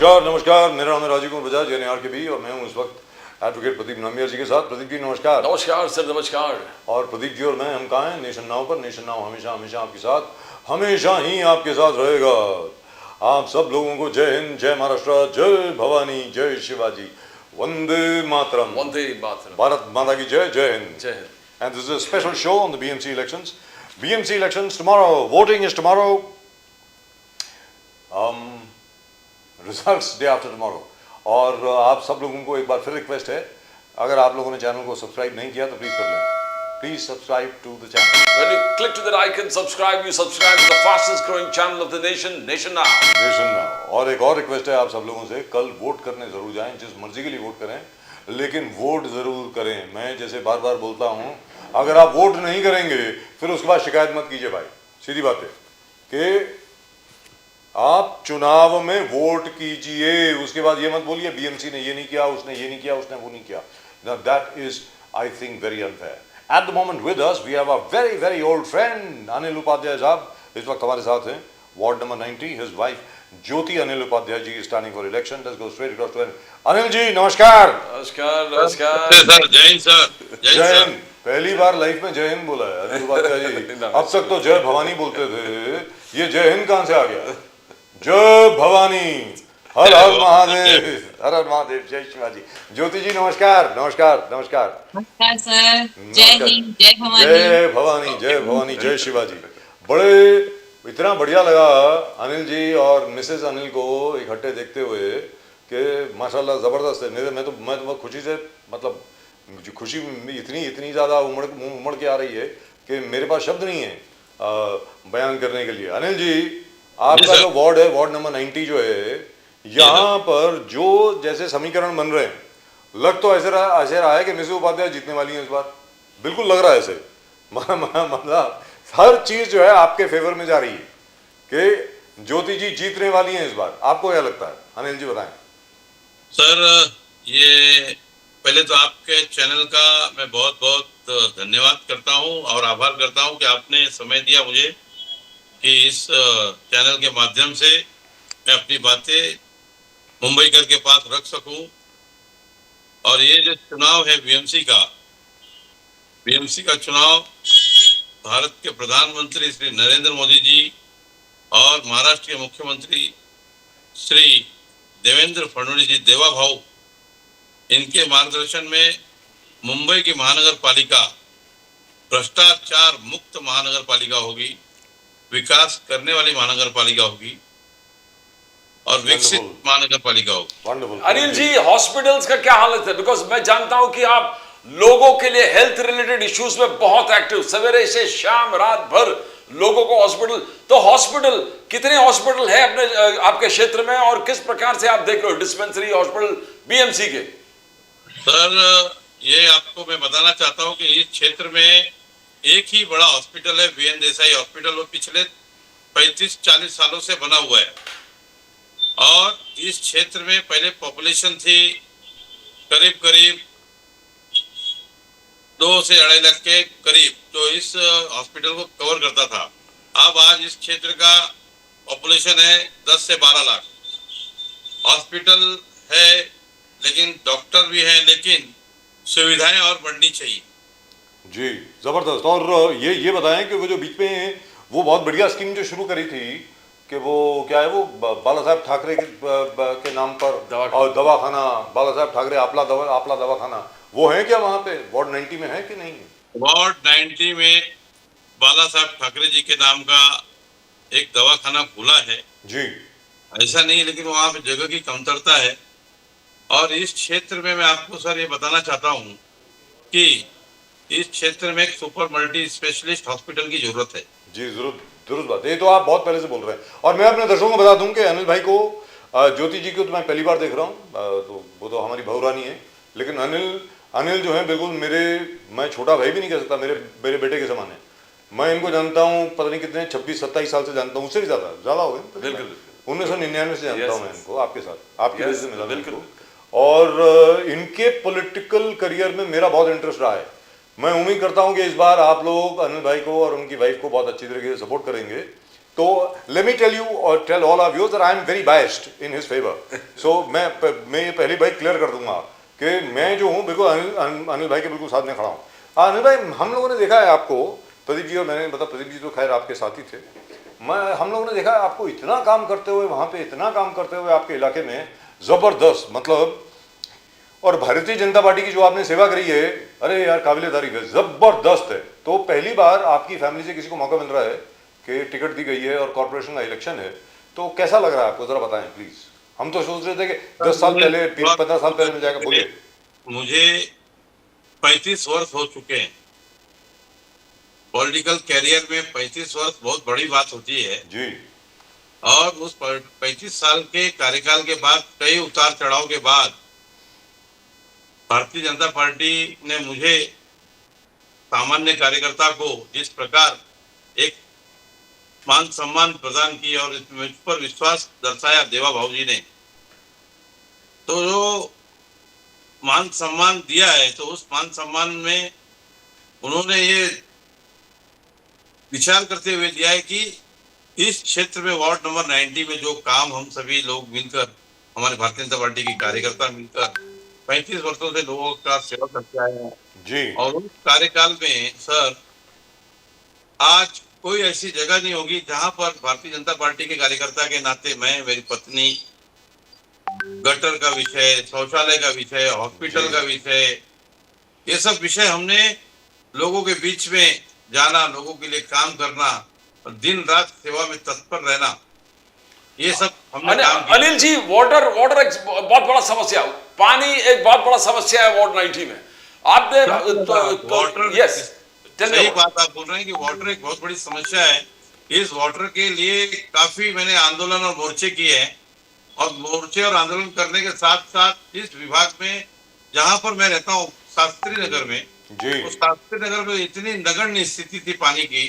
नमस्कार नमस्कार, मेरा नाम है राजीव कुमार बजाज एनआर के बी और मैं हूँ इस वक्त एडवोकेट प्रदीप नामिया जी के साथ। प्रदीप जी नमस्कार। नमस्कार सर, नमस्कार। और प्रदीप जी और मैं हम कहाँ हैं? नेशन नाउ पर। नेशन नाउ हमेशा हमेशा आपके साथ, हमेशा ही आपके साथ रहेगा। आप सब लोगों को जय हिंद, जय महाराष्ट्र, जय भवानी, जय शिवाजी, वंदे मातरम। वंदे मातरम। भारत माता की जय, जय हिंद। जय Hind. And this is a special show on the BMC elections. BMC elections tomorrow. Voting is tomorrow. Results day after tomorrow. और आप सब लोगों को एक बार फिर रिक्वेस्ट है, अगर आप लोगों ने चैनल को सब्सक्राइब नहीं किया तो प्लीज कर लें। Please subscribe to the channel. When you click to that icon, subscribe. You subscribe to the fastest growing channel of the nation, Nation Now. Nation now. और एक और रिक्वेस्ट है आप सब लोगों से, कल वोट करने जरूर जाएं, जिस मर्जी के लिए वोट करें, लेकिन वोट जरूर करें। मैं जैसे बार बार बोलता हूं, अगर आप वोट नहीं करेंगे फिर उसके बाद शिकायत मत कीजिए भाई। सीधी बात है कि आप चुनाव में वोट कीजिए, उसके बाद ये मत बोलिए बीएमसी ने ये नहीं किया, उसने ये नहीं किया, उसने वो नहीं किया। That is I think very unfair. At the moment with us we have a very very old friend Anil Upadhyay साहब इस वक्त हमारे साथ हैं। Ward number 90, his wife Jyoti Anil Upadhyay ji standing for election. Let's go straight across to Anil ji. नमस्कार। नमस्कार, नमस्कार। सर जय हिंद सर। जय हिंद। पहली बार लाइफ में जय हिंद बोला है अनिल उपाध्याय जी। अब तक तो जय भवानी बोलते थे, ये जय हिंद कहां से आ गया? जय भवानी, हर हर महादेव, हर हर महादेव, जय शिवाजी। ज्योति जी नमस्कार। नमस्कार नमस्कार नमस्कार सर। जय हिंद, जय भवानी। जय भवानी, जय भवानी, जय शिवाजी। बड़े इतना बढ़िया लगा अनिल जी और मिसेस अनिल को इकट्ठे देखते हुए कि माशाल्लाह जबरदस्त है। मैं तो खुशी से, मतलब खुशी इतनी ज्यादा उमड़ के आ रही है कि मेरे पास शब्द नहीं है बयान करने के लिए। अनिल जी, आपका जो वार्ड है, वार्ड नंबर 90 जो है, यहाँ पर जो जैसे समीकरण बन रहे हैं, लग तो ऐसे रहा है कि मिसेस उपाध्याय जीतने वाली हैं इस बार। बिल्कुल लग रहा है ऐसे। मतलब हर चीज जो है आपके फेवर में जा रही है कि ज्योति जी जीतने वाली हैं इस बार। आपको क्या लगता है? अनिल जी बताएं। सर, ये पहले तो आपके चैनल का मैं बहुत बहुत धन्यवाद करता हूं और आभार करता हूं कि आपने समय दिया मुझे कि इस चैनल के माध्यम से मैं अपनी बातें मुंबईकर के पास रख सकूं। और ये जो चुनाव है बीएमसी का चुनाव भारत के प्रधानमंत्री श्री नरेंद्र मोदी जी और महाराष्ट्र के मुख्यमंत्री श्री देवेंद्र फडणवीस जी, देवा भाऊ, इनके मार्गदर्शन में मुंबई की महानगर पालिका भ्रष्टाचार मुक्त महानगर पालिका होगी, विकास करने वाली महानगर पालिका होगी और विकसित महानगर पालिका होगी। अनिल जी, हॉस्पिटल्स का क्या हालत है? बिकॉज मैं जानता हूं कि आप लोगों के लिए हेल्थ रिलेटेड इश्यूज में बहुत एक्टिव, सवेरे से शाम रात भर लोगों को हॉस्पिटल कितने हॉस्पिटल है अपने आपके क्षेत्र में और किस प्रकार से आप देख रहे हो डिस्पेंसरी हॉस्पिटल बीएमसी के? सर, ये आपको मैं बताना चाहता हूं कि इस क्षेत्र में एक ही बड़ा हॉस्पिटल है, वीएन देसाई हॉस्पिटल। वो पिछले 35-40 सालों से बना हुआ है और इस क्षेत्र में पहले पॉपुलेशन थी करीब 2 से 2.5 लाख के करीब, जो इस हॉस्पिटल को कवर करता था। अब आज इस क्षेत्र का पॉपुलेशन है 10 से 12 लाख। हॉस्पिटल है लेकिन डॉक्टर भी है, लेकिन सुविधाएं और बढ़नी चाहिए। जी जबरदस्त। और ये बताएं कि वो जो बीच में वो बहुत बढ़िया स्कीम जो शुरू करी थी कि वो क्या है, वो बाला साहब ठाकरे के नाम पर दवाखाना, बाला साहब ठाकरे आपला दवाखाना, वो है क्या वहाँ पे वार्ड 90 में है कि नहीं? वार्ड 90 में बाला साहब ठाकरे जी के नाम का एक दवाखाना खुला है जी। ऐसा नहीं, लेकिन वहाँ पे जगह की कमतरता है। और इस क्षेत्र में मैं आपको सर ये बताना चाहता हूँ कि इस क्षेत्र में एक सुपर मल्टी स्पेशलिस्ट हॉस्पिटल की जरूरत है। जी दुरुस्त बात। ये तो आप बहुत पहले से बोल रहे हैं। और मैं अपने दर्शकों को बता दूं कि अनिल भाई को, ज्योति जी को तो मैं पहली बार देख रहा हूँ, तो वो तो हमारी बहुरानी है, लेकिन अनिल जो है बिल्कुल मैं छोटा भाई भी नहीं कह सकता, मेरे बेटे के समान है। मैं इनको जानता हूँ, पता नहीं कितने 26-27 साल से जानता हूँ, उससे भी ज्यादा हो गए। बिल्कुल 1999 से जानता हूँ मैं इनको, आपके साथ आपकी वजह से मिला बिल्कुल। और इनके पॉलिटिकल करियर में मेरा बहुत इंटरेस्ट रहा है। मैं उम्मीद करता हूं कि इस बार आप लोग अनिल भाई को और उनकी वाइफ को बहुत अच्छी तरीके से सपोर्ट करेंगे तो लेट मी टेल यू और tell all of you that I am very biased in his favour. So मैं ये पहली बात क्लियर कर दूंगा कि मैं जो हूँ बिल्कुल अनिल भाई के बिल्कुल साथ में खड़ा हूँ। अनिल भाई, हम लोगों ने देखा है आपको, प्रदीप जी और मैंने, मतलब प्रदीप जी तो खैर आपके साथी थे, हम लोगों ने देखा है आपको इतना काम करते हुए वहाँ पे, इतना काम करते हुए आपके इलाके में, ज़बरदस्त मतलब। और भारतीय जनता पार्टी की जो आपने सेवा करी है, अरे यार काबिले तारीफ है, ज़बरदस्त है। तो पहली बार आपकी फैमिली से किसी को मौका मिल रहा है कि टिकट दी गई है और कॉर्पोरेशन का इलेक्शन है, तो कैसा लग रहा है आपको, ज़रा बताएं प्लीज़। हम तो सोच रहे थे कि 10 साल पहले, 15 साल पहले मिल जाएगा। बोलिए। मुझे 35 वर्ष हो चुके हैं पॉलिटिकल कैरियर में। 35 वर्ष बहुत बड़ी बात होती है जी। और उस 35 साल के कार्यकाल के बाद, कई उतार चढ़ाव के बाद, भारतीय जनता पार्टी ने मुझे, सामान्य कार्यकर्ता को, जिस प्रकार एक मान सम्मान प्रदान किया और मुझ पर विश्वास दर्शाया देवा भाऊ जी ने, तो जो मान सम्मान दिया है, तो उस मान सम्मान में उन्होंने ये विचार करते हुए दिया है कि इस क्षेत्र में वार्ड नंबर 90 में जो काम हम सभी लोग मिलकर, हमारे भारतीय जनता पार्टी के कार्यकर्ता मिलकर 35 वर्षों से लोगों का सेवा करते आए हैं जी। और उस कार्यकाल में सर, आज कोई ऐसी जगह नहीं होगी जहां पर भारतीय जनता पार्टी के कार्यकर्ता के नाते मैं, मेरी पत्नी, गटर का विषय, शौचालय का विषय, हॉस्पिटल का विषय, ये सब विषय हमने लोगों के बीच में जाना, लोगों के लिए काम करना और दिन रात सेवा में तत्पर रहना, ये सब हमने काम किया। अनिल जी, वाटर एक बहुत बड़ा समस्या, पानी एक बहुत बड़ा समस्या है वार्ड 90 में। आपने वाटर, यस, सही बात आप बोल रहे हैं कि वाटर एक बहुत बड़ी समस्या है। इस वाटर के लिए काफी मैंने आंदोलन और मोर्चे किए हैं और मोर्चे और आंदोलन करने के साथ साथ इस विभाग में, जहां पर मैं रहता हूँ शास्त्री नगर में, जी। उस शास्त्री नगर में इतनी नगण्य स्थिति थी पानी की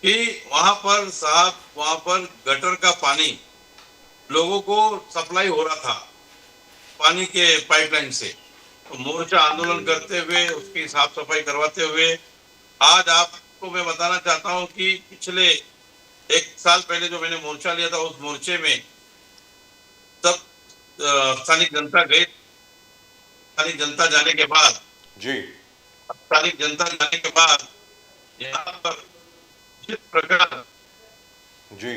कि वहां पर साहब, वहां पर गटर का पानी लोगों को सप्लाई हो रहा था पानी के पाइपलाइन से। तो मोर्चा आंदोलन करते हुए, उसकी साफ सफाई करवाते हुए, आज आपको मैं बताना चाहता हूं कि पिछले 1 साल पहले जो मैंने मोर्चा लिया था, उस मोर्चे में तब स्थानिक जनता गए। स्थानिक जनता जाने के बाद जी। स्थानिक जनता जाने के बाद यहाँ पर जिस प्रकार जी।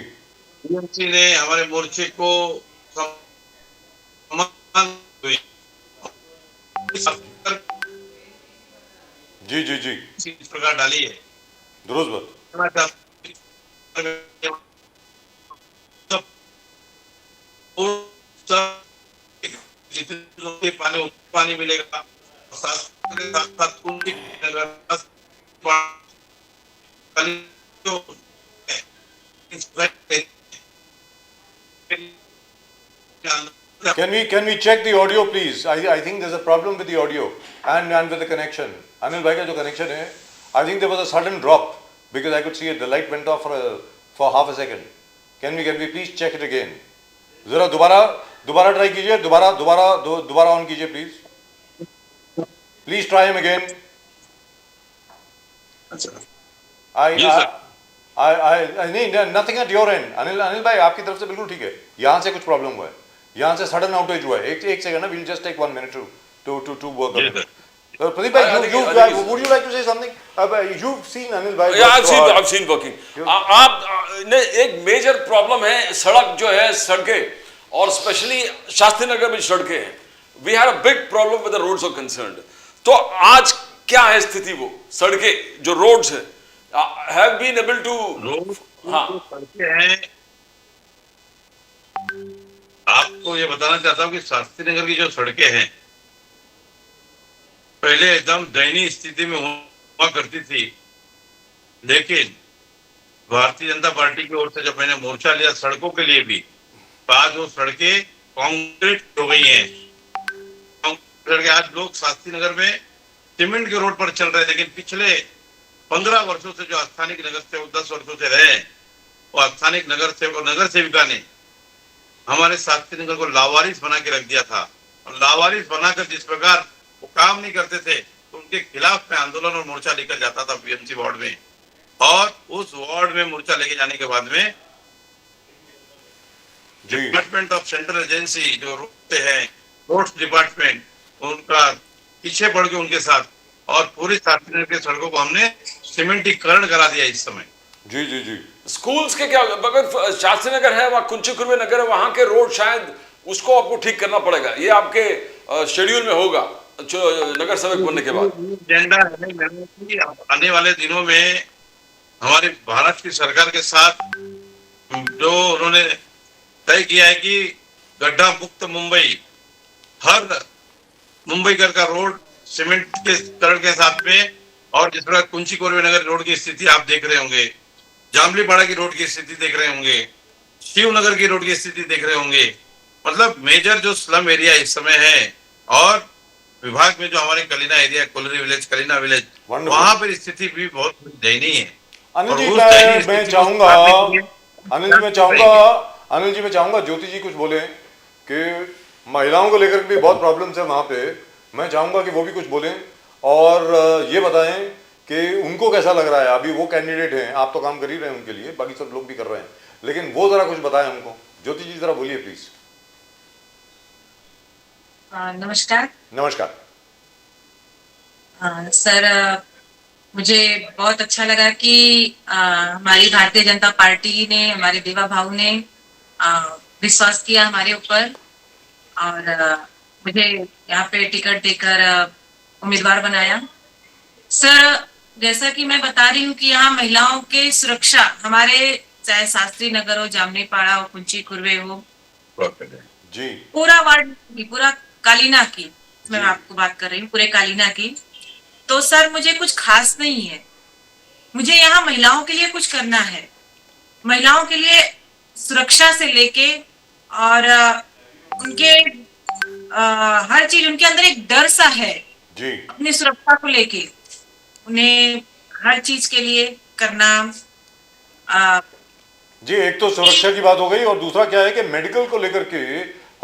टीएमसी ने हमारे मोर्चे को सम्मान हुई, जी जी जी, इस प्रकार डाली है। दुरुस्त बात। पानी मिलेगा, Can we check the audio please? I think there's a problem with the audio and with the connection. Anil bhai का जो connection है, I think there was a sudden drop because I could see it, the light went off for half a second. Can we please check it again? जरा दोबारा try कीजिए, दोबारा on कीजिए please. Please try him again. नहीं, nothing at your end. Anil भाई आपकी तरफ से बिल्कुल ठीक है, यहाँ से कुछ प्रॉब्लम हुआ है, यहाँ से सडन आउटेज हुआ है। एक सेकंड ना, we'll just take 1 minute to work on it. Pradeep bhai, would you like to say something? You've seen Anil bhai. Yeah, I've seen working. आप ने एक मेजर प्रॉब्लम है, सड़क जो है, सड़कें, और स्पेशली शास्त्री नगर में सड़कें हैं। We had a big problem with the roads are concerned. तो आज क्या है स्थिति? वो सड़कें जो रोड्स है have been able to, हाँ, सड़कें हैं। आपको ये बताना चाहता हूँ कि शास्त्री नगर की जो सड़कें हैं पहले एकदम दयनीय स्थिति में हुआ करती थी, लेकिन भारतीय जनता पार्टी की ओर से जब मैंने मोर्चा लिया सड़कों के लिए भी, आज वो सड़कें कंक्रीट हो गई हैं। सड़कें आज लोग शास्त्री नगर में सीमेंट के रोड पर चल रहे हैं, लेकिन पिछले 15 वर्षों से जो स्थानिक नगर सेवक 10 वर्षों से रहे, वो स्थानिक नगर सेवक और नगर सेविका ने हमारे शास्त्री नगर को लावारिस बना के रख दिया था। और लावारिस बनाकर जिस प्रकार वो काम नहीं करते थे, तो उनके खिलाफ मैं आंदोलन और मोर्चा लेकर जाता था बीएमसी वार्ड में। और उस वार्ड में मोर्चा लेके जाने के बाद में जी डिपार्टमेंट ऑफ सेंट्रल एजेंसी जो रोकते हैं, रोड्स डिपार्टमेंट, उनका पीछे पड़ के उनके साथ, और पूरी शास्त्री नगर की सड़कों को हमने सीमेंटीकरण करा दिया इस समय। जी जी जी स्कूल्स के क्या, अगर शास्त्री नगर है, वहाँ कुंची कुर्वे नगर है, वहाँ के रोड शायद उसको आपको ठीक करना पड़ेगा, ये आपके शेड्यूल में होगा नगर सेवक बनने के बाद। एजेंडा है मेरा कि आने वाले दिनों में हमारे भारत की सरकार के साथ जो उन्होंने तय किया है कि गड्ढा मुक्त मुंबई, हर मुंबईकर का रोड सीमेंट के करण के साथ में, और जिस प्रकार कुंची कोरवे नगर रोड की स्थिति आप देख रहे होंगे, जामलीपाड़ा की रोड की स्थिति देख रहे होंगे, शिवनगर की रोड की स्थिति देख रहे होंगे, मतलब मेजर जो स्लम एरिया इस समय है, और विभाग में जो हमारे Kalina area, cholerae village, Kalina village, Wonderful. वहां पर स्थिति भी बहुत दयनीय है। अनिल और जी उस दयनीय मैं स्थिति को चाहूंगा सुधारने के लिए अनिल जी मैं चाहूंगा ज्योति जी कुछ बोले कि महिलाओं को लेकर भी बहुत प्रॉब्लम्स है वहाँ पे, मैं चाहूंगा कि वो भी कुछ बोलें और ये बताएं कि उनको कैसा लग रहा है। अभी वो कैंडिडेट हैं, आप तो काम कर ही रहे हैं उनके लिए, बाकी सब लोग भी कर रहे हैं, लेकिन वो जरा कुछ बताएं हमको। ज्योति जी जरा बोलिए प्लीज। नमस्कार नमस्कार। सर, मुझे बहुत अच्छा लगा कि हमारी भारतीय जनता पार्टी ने, हमारे देवा भाऊ ने विश्वास किया हमारे ऊपर, और मुझे यहाँ पे टिकट देकर उम्मीदवार बनाया। सर, जैसा कि मैं बता रही हूँ कि यहाँ महिलाओं के सुरक्षा, हमारे चाहे शास्त्री नगर हो, जामनीपाड़ा हो, कुंची कुर्वे हो, जी पूरा वार्ड की, पूरा कालीना की मैं जी। आपको बात कर रही हूँ, पूरे कालीना की। तो सर, मुझे कुछ खास नहीं है, मुझे यहाँ महिलाओं के लिए कुछ करना है, महिलाओं के लिए सुरक्षा से लेके और उनके हर चीज, उनके अंदर एक डर सा है जी अपनी सुरक्षा को लेके, उन्हें हर चीज के लिए करना। जी, एक तो सुरक्षा की बात हो गई, और दूसरा क्या है कि मेडिकल को लेकर के,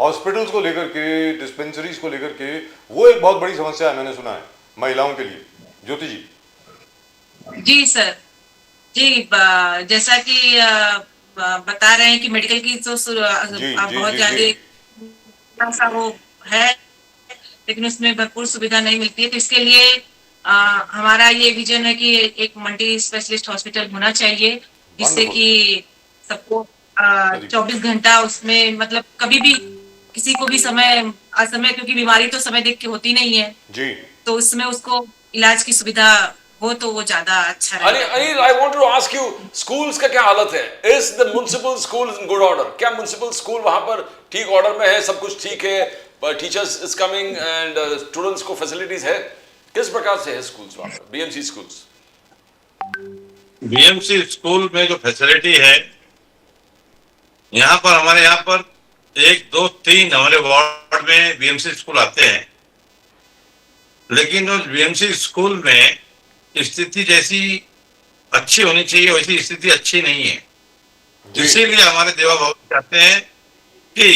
हॉस्पिटल्स को लेकर के, डिस्पेंसरीज को लेकर के, वो एक बहुत बड़ी समस्या है, मैंने सुना है महिलाओं के लिए। ज्योति जी। जी सर, जी जैसा कि बता रहे हैं कि मेडिकल की तो बहुत ज्यादा सा वो है, लेकिन उसमें भरपूर सुविधा नहीं मिलती है। तो इसके लिए हमारा ये विजन है कि एक मल्टी स्पेशलिस्ट हॉस्पिटल होना चाहिए, जिससे कि सबको 24 घंटा उसमें, मतलब कभी भी किसी को भी समय असमय, क्योंकि बीमारी तो समय देख के होती नहीं है जी, तो उसमें उसको इलाज की सुविधा हो तो वो ज्यादा अच्छा रहेगा। Anil, I want to ask you, schools का क्या हालत है? Is the municipal school in good order? क्या म्युनिसिपल स्कूल वहां पर ठीक ऑर्डर में है, सब कुछ ठीक है, teachers is coming and students को फैसिलिटीज है? किस प्रकार से है स्कूल्स वहां पर, बीएमसी स्कूल्स? बीएमसी स्कूल में जो फैसिलिटी है, यहाँ पर हमारे यहाँ पर 1, 2, 3 हमारे वार्ड में बीएमसी स्कूल आते हैं, लेकिन उस बीएमसी स्कूल में स्थिति जैसी अच्छी होनी चाहिए वैसी स्थिति अच्छी नहीं है। इसीलिए हमारे देवा भाऊ चाहते हैं कि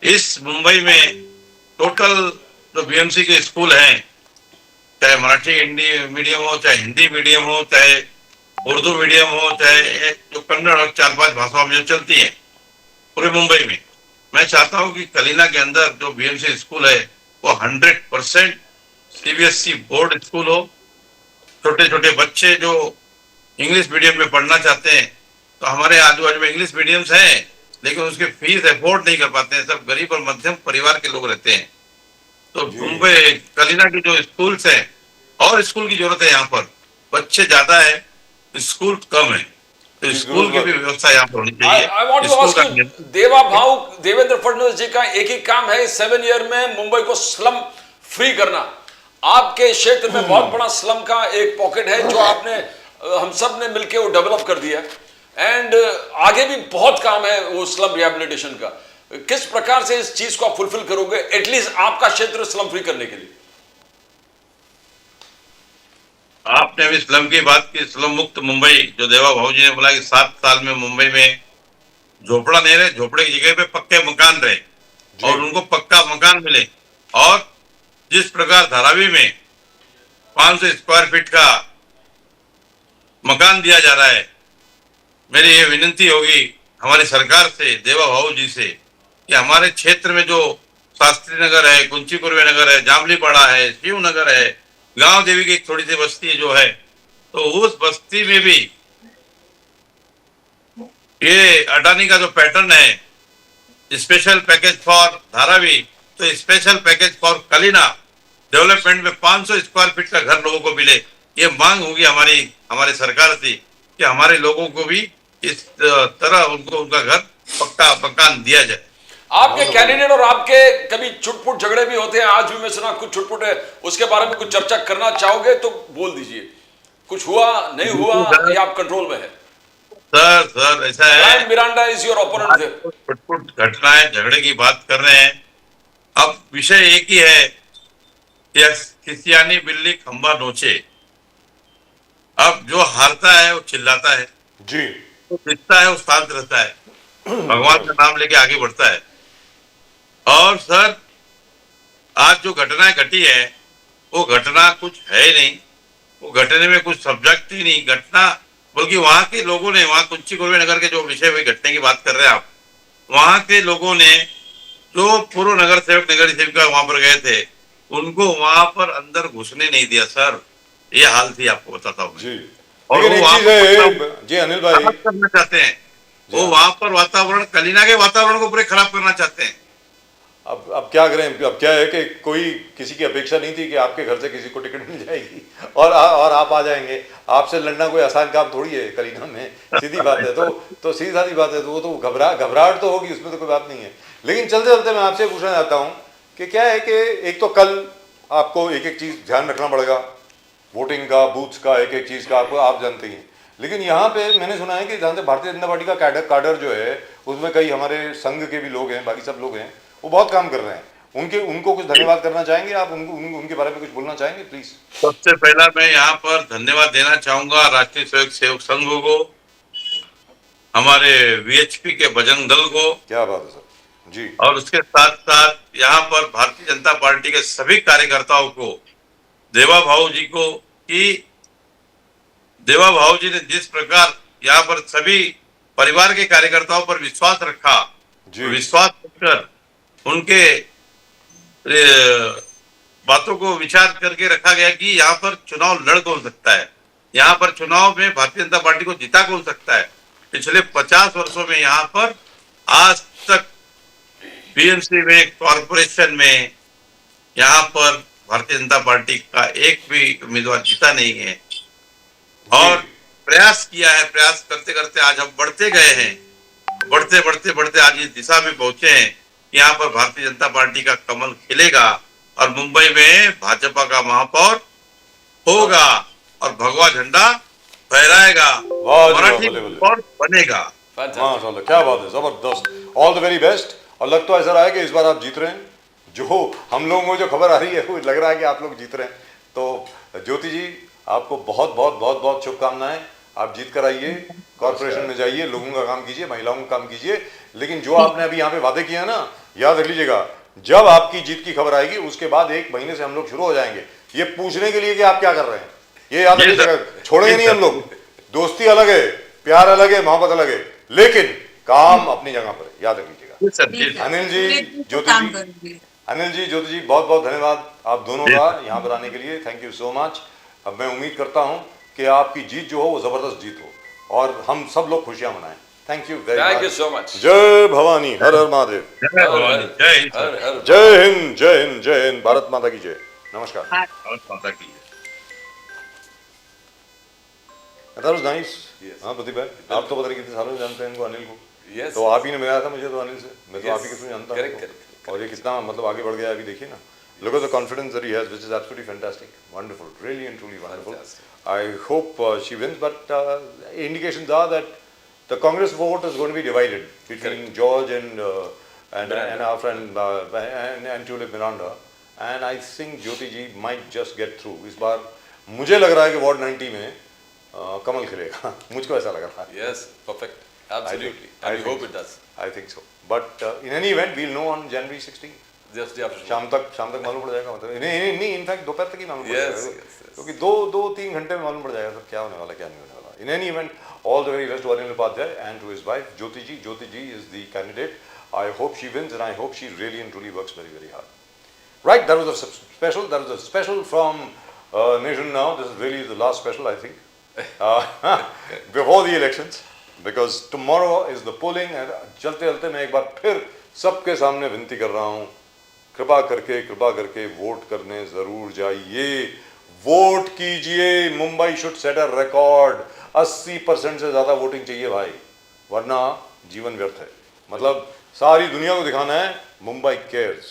इस मुंबई में टोटल जो बीएमसी के स्कूल हैं, चाहे मराठी हिंदी मीडियम हो, चाहे हिंदी मीडियम हो, चाहे उर्दू मीडियम हो, चाहे जो कन्नड़ और 4-5 भाषाओं में जो चलती है पूरे मुंबई में, मैं चाहता हूं कि कलीना के अंदर जो बीएमसी स्कूल है वो 100% सीबीएसई बोर्ड स्कूल हो। छोटे छोटे बच्चे जो इंग्लिश मीडियम में पढ़ना चाहते हैं, तो हमारे आजू बाजू में इंग्लिश मीडियम्स हैं, लेकिन उसके फीस अफोर्ड नहीं कर पाते हैं, सब गरीब और मध्यम परिवार के लोग रहते हैं। तो मुंबई कलीना की जो स्कूल्स हैं, और स्कूल की जरूरत है, यहाँ पर बच्चे ज्यादा है, स्कूल कम है, तो स्कूल की भी व्यवस्था यहाँ पर होनी चाहिए। I want to ask you, देवा भाऊ, देवेंद्र फडणवीस जी का एक ही काम है 7 ईयर में मुंबई को स्लम फ्री करना। आपके क्षेत्र में बहुत बड़ा स्लम का एक पॉकेट है जो आपने, हम सब ने मिलकर वो डेवलप कर दिया, एंड आगे भी बहुत काम है वो स्लम रिहैबिलिटेशन का। किस प्रकार से इस चीज को आप फुलफिल करोगे, एटलीस्ट आपका क्षेत्र स्लम फ्री करने के लिए? आपने अभी स्लम की बात की, स्लम मुक्त मुंबई, जो देवा भाऊ जी ने बोला कि 7 साल में मुंबई में झोपड़ा नहीं रहे, झोपड़े की जगह पे पक्के मकान रहे और उनको पक्का मकान मिले। और जिस प्रकार धारावी में 500 स्क्वायर फीट का मकान दिया जा रहा है। मेरी ये विनती होगी हमारी सरकार से, देवा भाऊ जी से, कि हमारे क्षेत्र में जो शास्त्री नगर है, कुंची कुरवे नगर है, जामलीपाड़ा है, शिव नगर है, गांव देवी की एक थोड़ी सी बस्ती जो है, तो उस बस्ती में भी ये अडानी का जो पैटर्न है, स्पेशल पैकेज फॉर धारावी, तो special package for Kalina development में 500 स्क्वायर फीट का घर लोगों को मिले। ये मांग होगी हमारी सरकार से कि हमारे लोगों को भी इस तरह उनको उनका घर पक्का मकान दिया जाए। आपके कैंडिडेट और आपके कभी छुटपुट झगड़े भी होते हैं, आज भी मैं सुना कुछ छुटपुट है, उसके बारे में कुछ चर्चा करना चाहोगे तो बोल दीजिए। कुछ हुआ नहीं हुआ या आप कंट्रोल में है? सर ऐसा है, Miranda is your opponent there. छुटपुट घटनाएं झगड़े की बात कर रहे हैं। अब विषय एक ही है कि खिसियानी बिल्ली खंबा नोचे। अब जो हारता है वो चिल्लाता है, जी, जो जीतता है वो शांत रहता है, भगवान का नाम लेके आगे बढ़ता है। और सर आज जो घटनाएं घटी है वो घटना कुछ है ही नहीं, वो घटने में कुछ सब्जेक्ट ही नहीं घटना, बल्कि वहां के लोगों ने, वहां कुंची कुरवे नगर के जो विषय हुई घटने की बात कर रहे हैं आप, वहां के लोगों ने जो पूर्व नगर सेवक नगर सेविका वहां पर गए थे उनको वहां पर अंदर घुसने नहीं दिया सर। ये हाल थी, आपको बताता हूँ जी। और लेकिन वो एक चीज है जी अनिल भाई, खराब करना चाहते हैं, वो वहां पर वातावरण, कलीना के वातावरण को पूरे खराब करना चाहते हैं। अब क्या करें, अब क्या है कि कोई किसी की अपेक्षा नहीं थी कि आपके घर से किसी को टिकट मिल जाएगी और आप आ जाएंगे। आपसे लड़ना कोई आसान काम थोड़ी है कलीना में, सीधी बात है। तो सीधी सादी बात है, तो वो तो घबराहट तो होगी, उसमें तो कोई बात नहीं है। लेकिन चलते चलते मैं आपसे पूछना चाहता हूँ कि क्या है कि एक तो कल आपको एक एक चीज़ ध्यान रखना पड़ेगा, वोटिंग का, बूथ्स का, एक एक चीज़ का, आपको आप जानते ही हैं। लेकिन यहाँ पे मैंने सुना है कि जहाँ से भारतीय जनता पार्टी का काडर जो है उसमें कई हमारे संघ के भी लोग हैं, बाकी सब लोग हैं, वो बहुत काम कर रहे हैं। उनको कुछ धन्यवाद करना चाहेंगे आप? उनके बारे में कुछ बोलना चाहेंगे प्लीज? सबसे पहला मैं यहाँ पर धन्यवाद देना चाहूंगा राष्ट्रीय स्वयं सेवक संघ को, हमारे वीएचपी के बजरंग दल को। क्या बात है सर जी। और उसके साथ साथ यहाँ पर भारतीय जनता पार्टी के सभी कार्यकर्ताओं को, देवा भाऊ जी को, कि देवा भाऊ जी ने जिस प्रकार यहाँ पर सभी परिवार के कार्यकर्ताओं पर विश्वास रखा, विश्वास रखकर उनके बातों को विचार करके रखा गया कि यहाँ पर चुनाव लड़ कौन सकता है, यहाँ पर चुनाव में भारतीय जनता पार्टी को जिता कौन सकता है। पिछले 50 वर्षों में यहाँ पर आज तक बीएमसी में, कॉरपोरेशन में यहाँ पर भारतीय जनता पार्टी का एक भी उम्मीदवार जीता नहीं है। और प्रयास किया है, प्रयास करते करते आज हम बढ़ते गए हैं, बढ़ते बढ़ते बढ़ते आज इस दिशा में पहुंचे हैं। यहाँ पर भारतीय जनता पार्टी का कमल खिलेगा और मुंबई में भाजपा का महापौर होगा और भगवा झंडा फहराएगा, मराठी महापौर बनेगा। माशाल्लाह, क्या बात है, जबरदस्त। All the very best. और लग तो ऐसा रहा है कि इस बार आप जीत रहे हैं, जो हम लोगों को जो खबर आ रही है वो लग रहा है कि आप लोग जीत रहे हैं। तो ज्योति जी आपको बहुत बहुत बहुत बहुत शुभकामनाएं। आप जीत कर आइए, कॉर्पोरेशन में जाइए, लोगों का काम कीजिए, महिलाओं का काम कीजिए। लेकिन जो आपने अभी यहाँ पे वादे किया ना, याद रख लीजिएगा, जब आपकी जीत की खबर आएगी उसके बाद 1 महीने से हम लोग शुरू हो जाएंगे ये पूछने के लिए कि आप क्या कर रहे हैं। ये याद रखिएगा, छोड़ेंगे नहीं हम लोग। दोस्ती अलग है, प्यार अलग है, मोहब्बत अलग है, लेकिन काम अपनी जगह पर है, याद रख लीजिएगा। अनिल जी, ज्योति जी बहुत बहुत धन्यवाद आप दोनों का यहाँ पर आने के लिए। Thank you so much. अब मैं उम्मीद करता हूँ कि आपकी जीत जो हो वो जबरदस्त जीत हो और हम सब लोग खुशियां मनाएं। Thank you very much. Thank you so much. जय भवानी, हर हर महादेव। जय भवानी, जय हिंद, जय हिंद, जय हिंद, जय हिंद। भारत माता की जय। नमस्कार। भारत माता की जय। That was nice. हाँ प्रदीप भाई, आप तो पता नहीं कितने सालों से जानते हैं इनको, अनिल को। Yes. तो आप ही ने मिलाया था मुझे तो अनिल से, मैं तो आप ही के थ्रू जानता Correct, हूँ। और ये कितना मतलब आगे बढ़ गया है अभी देखिए ना। Look at the confidence that he has, which is absolutely fantastic, wonderful, really and truly wonderful. I hope she wins, but indications are that the Congress vote is going to be divided between George and our friend and Tulip Miranda, and I think Jyoti ji might just get through. इस बार मुझे लग रहा है कि ward 90 में कमल खिलेगा, मुझको ऐसा लग रहा है। Yes, perfect, absolutely. I hope it does. I think so. But in any event, we'll know on January 16th. Just day after शाम तक मालूम पड़ जाएगा, मतलब नहीं इनफैक्ट दोपहर तक ही मालूम पड़ Yes, जाएगा, yes, yes. क्योंकि 2-3 घंटे में मालूम पड़ जाएगा सर क्या होने वाला क्या नहीं होने वाला. In any event all the very best to Anil Upadhyay and to his wife Jyoti ji. Jyoti ji is the candidate. I hope she wins and I hope she really and truly works very very hard. Right, that was a special. That was a special from Nation Now. This is really the last special, I think, before the elections, because tomorrow is the polling. And चलते मैं एक बार फिर सबके सामने विनती कर रहा हूँ, कृपा करके वोट करने जरूर जाइए, वोट कीजिए. Mumbai should set a record. 80% से ज्यादा वोटिंग चाहिए भाई, वरना जीवन व्यर्थ है. मतलब सारी दुनिया को दिखाना है मुंबई केयर्स.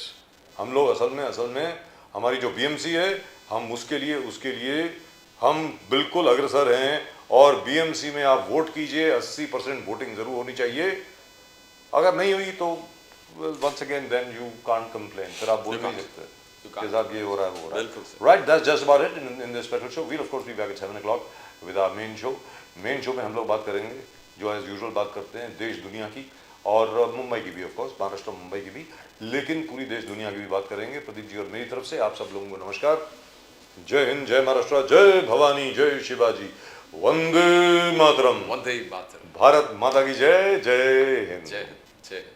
हम लोग असल में हमारी जो बीएमसी है, हम उसके लिए हम बिल्कुल अग्रसर हैं. और बीएमसी में आप वोट कीजिए, 80% वोटिंग जरूर होनी चाहिए. अगर नहीं हुई तो once again then you can't complain. फिर आप बोल नहीं सकते कि साहब ये हो रहा है वो हो रहा है. Right, that's just about it in this special show. We'll of course be back at 7 o'clock with our main show. Main show में हम लोग बात करेंगे जो एज यूजुअल बात करते हैं देश दुनिया की, और मुंबई की भी, ऑफ कोर्स महाराष्ट्र मुंबई की भी, लेकिन पूरी देश दुनिया की भी बात करेंगे. प्रदीप जी और मेरी तरफ से आप सब लोगों को नमस्कार. जय हिंद, जय महाराष्ट्र, जय भवानी, जय शिवाजी, वंदे मातरम. वंदे मातरम. भारत माता की जय. जय हिंद. जय हिंद.